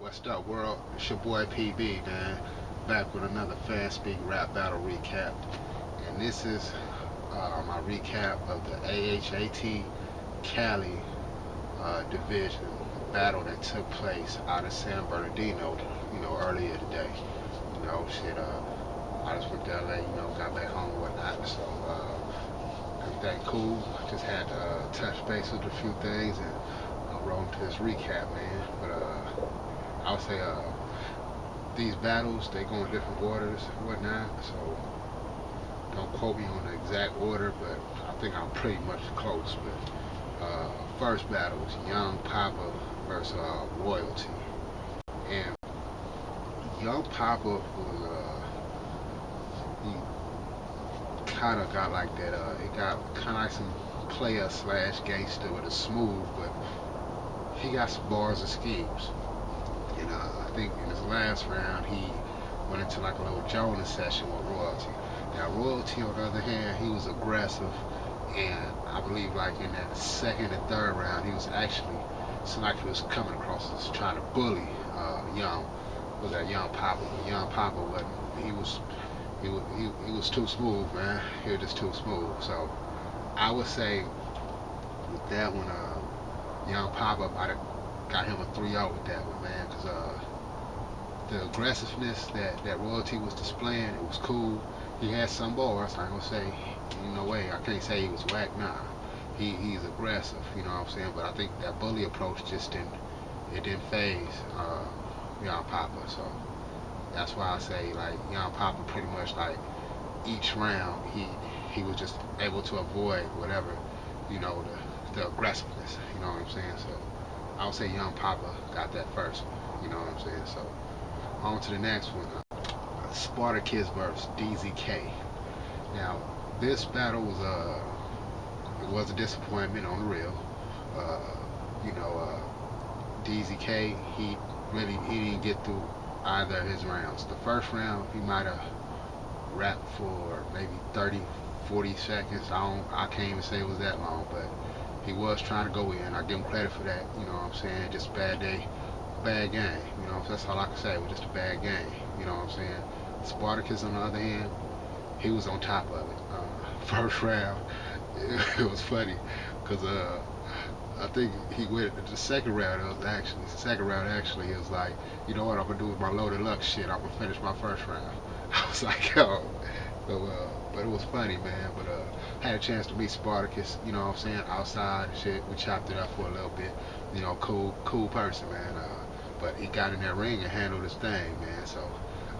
What's up, world? It's your boy PB, man. Back with another FanSpeak rap battle recap. And this is my recap of the AHAT Cali division battle that took place out of San Bernardino, earlier today. I just went to LA, got back home and whatnot. So, everything cool. Just had to touch base with a few things and roll into this recap, man. But, I would say these battles, they go in different orders and whatnot, so don't quote me on the exact order, but I think I'm pretty much close. But first battle was Young Papa versus Royalty, and Young Papa was he kind of got like that. It got kind of like some player slash gangster with a smooth, but he got some bars and schemes. And I think in his last round, he went into like a little Jonas session with Royalty. Now, Royalty, on the other hand, he was aggressive, and I believe like in that second and third round, he was actually, seemed like he was coming across as trying to bully Young Papa. But Young Papa wasn't. He was too smooth, man. He was just too smooth. So I would say with that one, Young Papa might have got him a 3-0 with that one, man, because the aggressiveness that Royalty was displaying, it was cool. He had some bars. I ain't gonna say, no way, I can't say he was whack. Nah, he's aggressive, you know what I'm saying. But I think that bully approach just didn't phase Young Papa. So that's why I say like Young Papa pretty much like each round he was just able to avoid whatever, the aggressiveness, you know what I'm saying. So I would say Young Papa got that first one, you know what I'm saying. So on to the next one, Spartacus versus DZK. Now this battle was a disappointment on the real. DZK he didn't get through either of his rounds. The first round he might have rapped for maybe 30-40 seconds. I can't even say it was that long, but he was trying to go in. I give him credit for that, you know what I'm saying. Just a bad day, bad game. That's all I can say. It was just a bad game, you know what I'm saying. Spartacus, on the other hand, he was on top of it. First round, it was funny, because I think he went the second round. It was like, you know what I'm gonna do with my loaded luck shit? I'm gonna finish my first round. I was like, yo. So, but it was funny, man. But had a chance to meet Spartacus, you know what I'm saying, outside and shit. We chopped it up for a little bit, cool person, man. But he got in that ring and handled his thing, man. So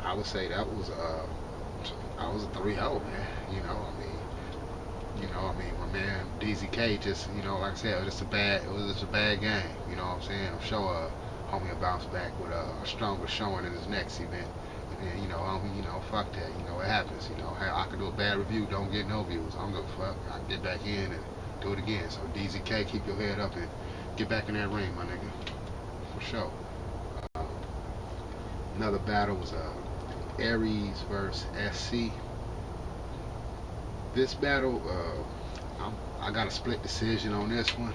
I would say that was I was a 3-0, man. My man DZK just, like I said, it was just a bad game. You know what I'm saying? I'm sure homie will bounce back with a stronger showing in his next event. And homie, fuck that. It happens. I could do a bad review, don't get no views. I don't give a fuck. I can get back in and do it again. So DZK, keep your head up and get back in that ring, my nigga. For sure. Another battle was Aries versus SC. This battle, I got a split decision on this one,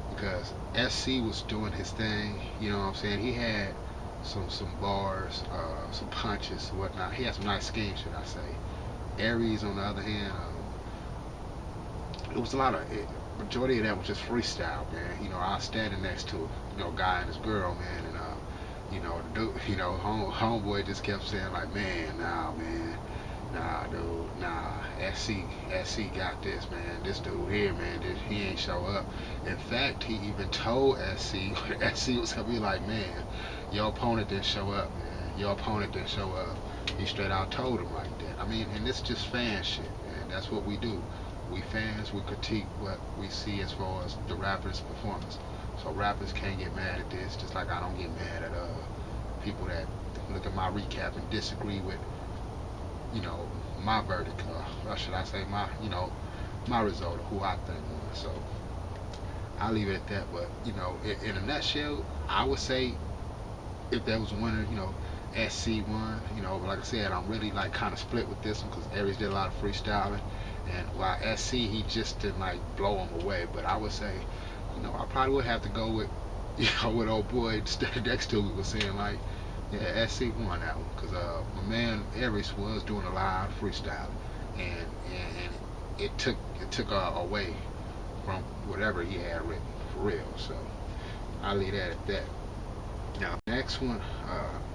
because SC was doing his thing. You know what I'm saying? He had some bars, some punches, whatnot. He had some nice schemes, should I say. Aries, on the other hand, it was majority of that was just freestyle, man. I was standing next to a guy and his girl, man, and the dude, homeboy just kept saying like, man, nah, dude, nah, SC got this, man. This dude here, man, he ain't show up. In fact, he even told SC, SC was gonna be like, man, your opponent didn't show up, man. Your opponent didn't show up. He straight out told him like that. I mean, and it's just fan shit, man. That's what we do. We fans, we critique what we see as far as the rapper's performance. So rappers can't get mad at this, just like I don't get mad at people that look at my recap and disagree with, my verdict, or should I say my result of who I think won. So I'll leave it at that. But in a nutshell, I would say if there was a winner, SC won. Like I said, I'm really like kind of split with this one because Aries did a lot of freestyling, and while SC he just didn't like blow him away. But I would say, I probably would have to go with With old boy standing next to me was saying like, yeah, SC won that one because my man Aries was doing a live freestyle, and it took away from whatever he had written for real. So I'll leave that at that. Now next one,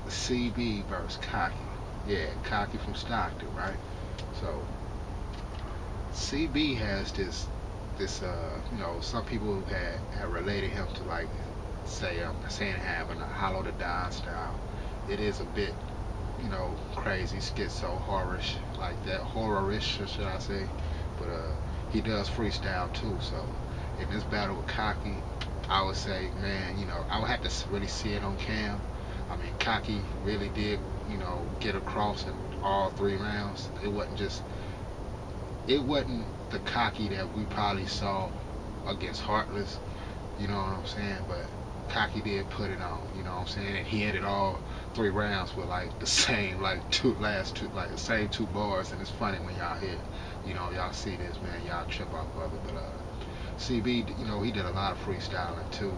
CB versus Cocky. Yeah, Cocky from Stockton, right? So CB has this, some people have related him to like say saying having a hollow to die style. It is a bit, crazy, schizo, horrorish, like that, horrorish, or should I say? But he does freestyle too. So in this battle with Cocky, I would say, man, I would have to really see it on cam. I mean, Cocky really did, get across in all 3 rounds. It wasn't the Cocky that we probably saw against Heartless, you know what I'm saying? But Cocky did put it on, you know what I'm saying? And he ended all 3 rounds with like the same, like last two, like the same 2 bars. And it's funny when y'all hear, y'all see this, man, y'all trip off of it. But CB, he did a lot of freestyling too.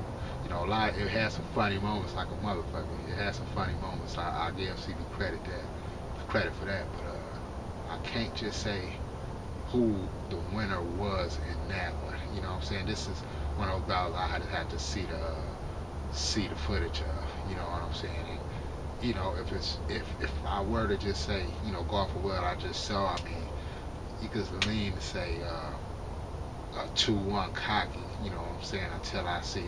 It had some funny moments like a motherfucker. It had some funny moments. I give CB credit for that. But I can't just say who the winner was in that one. You know what I'm saying? This is one of those battles I had to see the footage of. You know what I'm saying? And, if I were to just say, go off of what I just saw, I mean, you could lean to say a 2-1 Cocky. You know what I'm saying? Until I see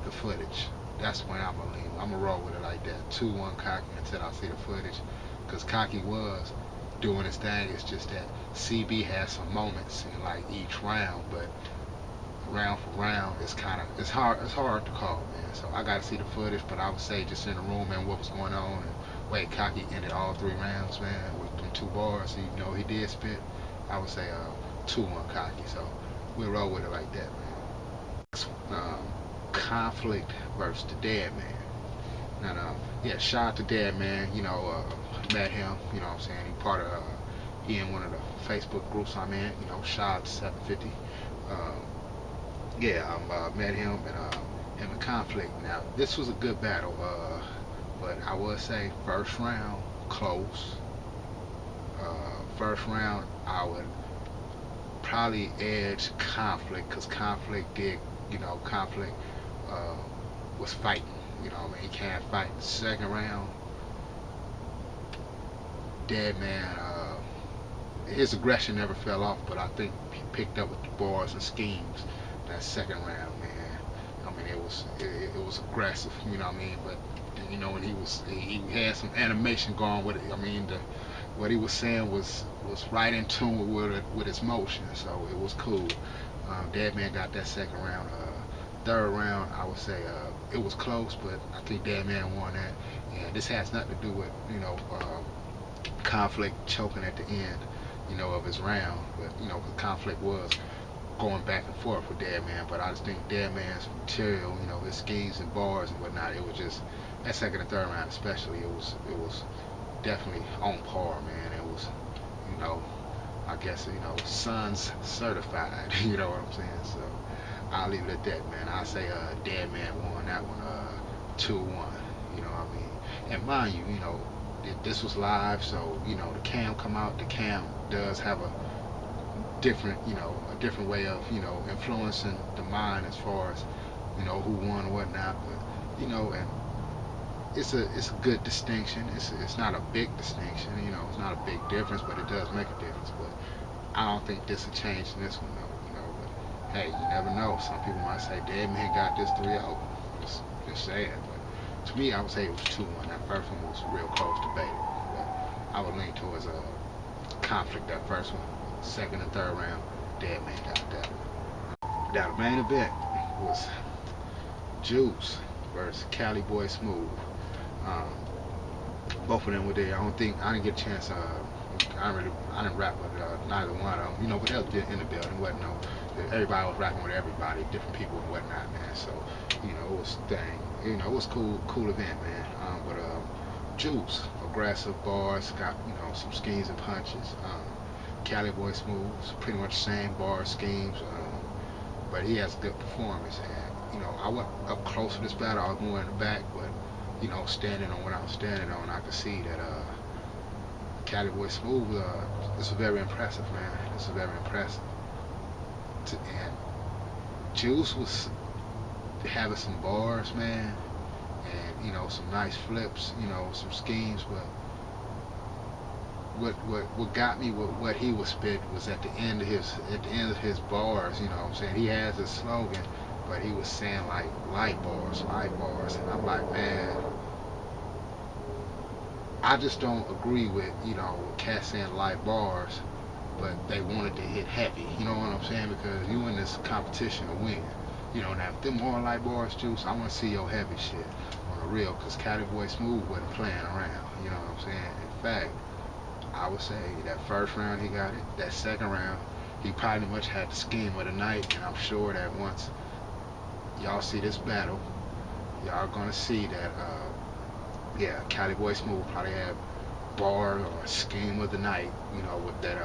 the footage. That's when I'm gonna lean. I'm gonna roll with it like that. 2-1 Cocky until I see the footage. Because Cocky was doing his thing. It's just that CB has some moments in like each round, but round for round, it's hard to call, man. So I gotta see the footage, but I would say just in the room and what was going on and wait, Cocky ended all 3 rounds, man, with them 2 bars. He did spit. I would say 2-1 Cocky. So we'll roll with it like that, man. Conflict versus the Dead Man. Now, yeah, shout out to Dead Man. Met him. You know what I'm saying? He in one of the Facebook groups I'm in. Shout out to 750. Met him and him in Conflict. Now, this was a good battle, but I would say first round close. First round I would probably edge Conflict because Conflict did, Conflict was fighting. He can't fight. Second round, Dead Man, his aggression never fell off, but I think he picked up with the bars and schemes that second round, man. I mean, it was aggressive, you know what I mean? But when he had some animation going with it. I mean, what he was saying was right in tune with his motion, so it was cool. Dead Man got that second round. Third round, I would say it was close, but I think Dead Man won that. And this has nothing to do with Conflict choking at the end, of his round. But Conflict was going back and forth with Dead Man. But I just think Dead Man's material, his schemes and bars and whatnot, it was just that second and third round especially. It was definitely on par, man. It was, I guess Suns certified. You know what I'm saying? So I'll leave it at that, man. I say Dead Man won that one 2-1. You know what I mean? And mind you, this was live, so the cam come out. The cam does have a different, a different way of, influencing the mind as far as, who won and whatnot. But and it's a good distinction. It's not a big distinction, it's not a big difference, but it does make a difference. But I don't think this will change in this one though, But hey, you never know. Some people might say Dead Man got this 3-0. Just saying. But to me, I would say it was 2-1. That first one was real close debated. But I would lean towards a Conflict that first one. Second and third round, Dead Man got that one. Now the main event was Juice versus Cali Boy Smooth. Both of them were there. I didn't get a chance. I didn't rap with neither one of them. But they was in the building. Wasn't no. Everybody was rapping with everybody, different people and whatnot, man. So it was thing. It was cool event, man. But Juice, aggressive bars, got some schemes and punches. Cali Boy Smooth, pretty much the same bars, schemes, but he has a good performance. And I went up close to this battle. I was more in the back, but standing on what I was standing on, I could see that Cali Boy Smooth. This is very impressive, man. This is very impressive. And Juice was having some bars, man, and some nice flips, some schemes, but what got me with what he was spitting was at the end of his bars. What I'm saying, he has a slogan, but he was saying like light bars, and I'm like, man, I just don't agree with cats saying light bars, but they wanted to hit heavy. You know what I'm saying? Because you in this competition to win. Now if them more light bars, Juice, I want to see your heavy shit on the real, because Cali Boy Smooth wasn't playing around. You know what I'm saying? In fact, I would say that first round he got it. That second round, he probably much had the scheme of the night, and I'm sure that once y'all see this battle, y'all gonna see that yeah, Cali Boy Smooth probably had bar or scheme of the night, with that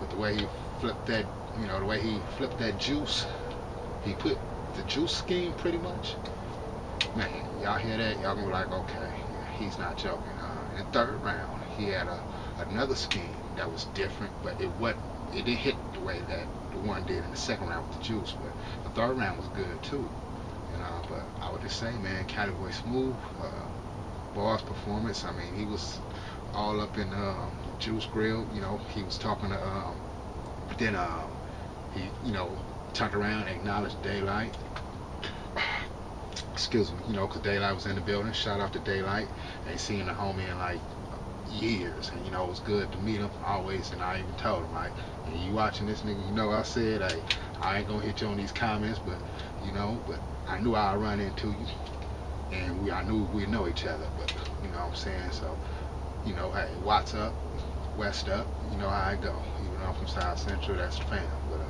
with the way he flipped that, the way he flipped that juice. He put the juice scheme pretty much. Man, y'all hear that? Y'all gonna be like, okay, yeah, he's not joking. In the third round, he had another scheme that was different, but it didn't hit the way that the one did in the second round with the juice. But the third round was good too. But I would just say, man, Cali Boy Smooth, bars performance. I mean, he was all up in Juice Grill. He was talking to then he turned around and acknowledged Daylight. Excuse me, because Daylight was in the building. Shout out to Daylight. Ain't seen the homie in like years, and it was good to meet him always. And I even told him, like, hey, you watching this nigga, I said, hey, I ain't gonna hit you on these comments, but but I knew I'd run into you, and I knew we'd know each other. But what I'm saying? So hey, Watts up, West up, how I go. Even though I'm from South Central, that's the fam. But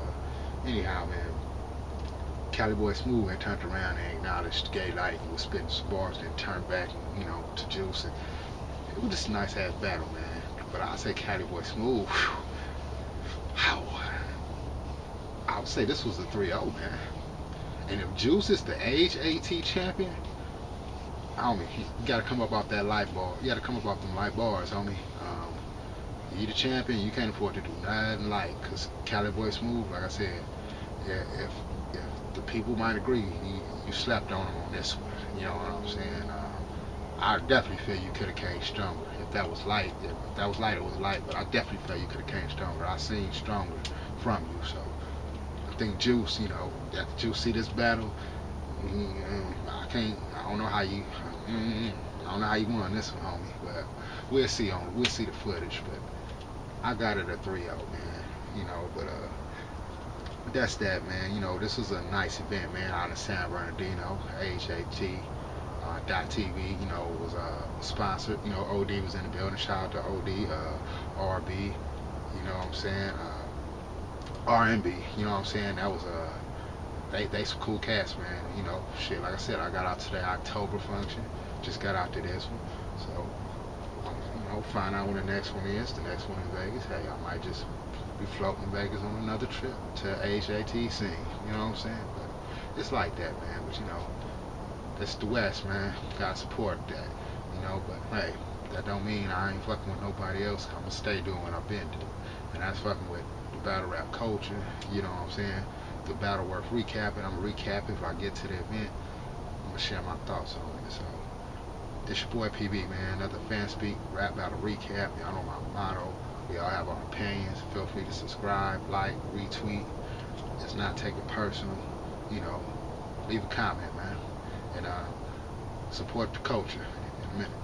anyhow, man, Cali Boy Smooth had turned around and acknowledged Gay Light and was spitting some bars, then turned back and, to Juice. And it was just a nice ass battle, man. But I say Cali Boy Smooth, I would say this was a 3-0, man. And if Juice is the AHAT champion, homie, you gotta come up off that light bar. You gotta come up off them light bars, homie. You the champion, you can't afford to do nothing light, cause Cali Boy Smooth, like I said, yeah, if the people might agree, you slept on him on this one. You know what I'm saying? I definitely feel you could have came stronger. If that was light, if that was light, it was light. But I definitely feel you could have came stronger. I seen stronger from you. So I think Juice, after Juice see this battle, I don't know how you won this one, homie. But we'll see the footage. But I got it a 3-0, man. But that's that, man. This was a nice event, man, out in San Bernardino. AHAT .TV, was sponsored. OD was in the building. Shout out to OD, RB. What I'm saying? RMB. What I'm saying? That was they some cool cats, man. Shit. Like I said, I got out to the October function. Just got out to this one. So find out when the next one is. The next one in Vegas. Hey, I might just be floating in Vegas on another trip to AHAT scene. You know what I'm saying? But it's like that, man. But that's the West, man. Gotta support that. But hey, that don't mean I ain't fucking with nobody else. I'm gonna stay doing what I've been doing. And that's fucking with the battle rap culture. You know what I'm saying? The battle worth recapping. I'm gonna recap it if I get to the event. I'm gonna share my thoughts on it. So this your boy PB, man. Another FanSpeak rap battle recap. Y'all know my motto. We all have our opinions. Feel free to subscribe, like, retweet. It's not take it personal. Leave a comment, man. And support the culture in a minute.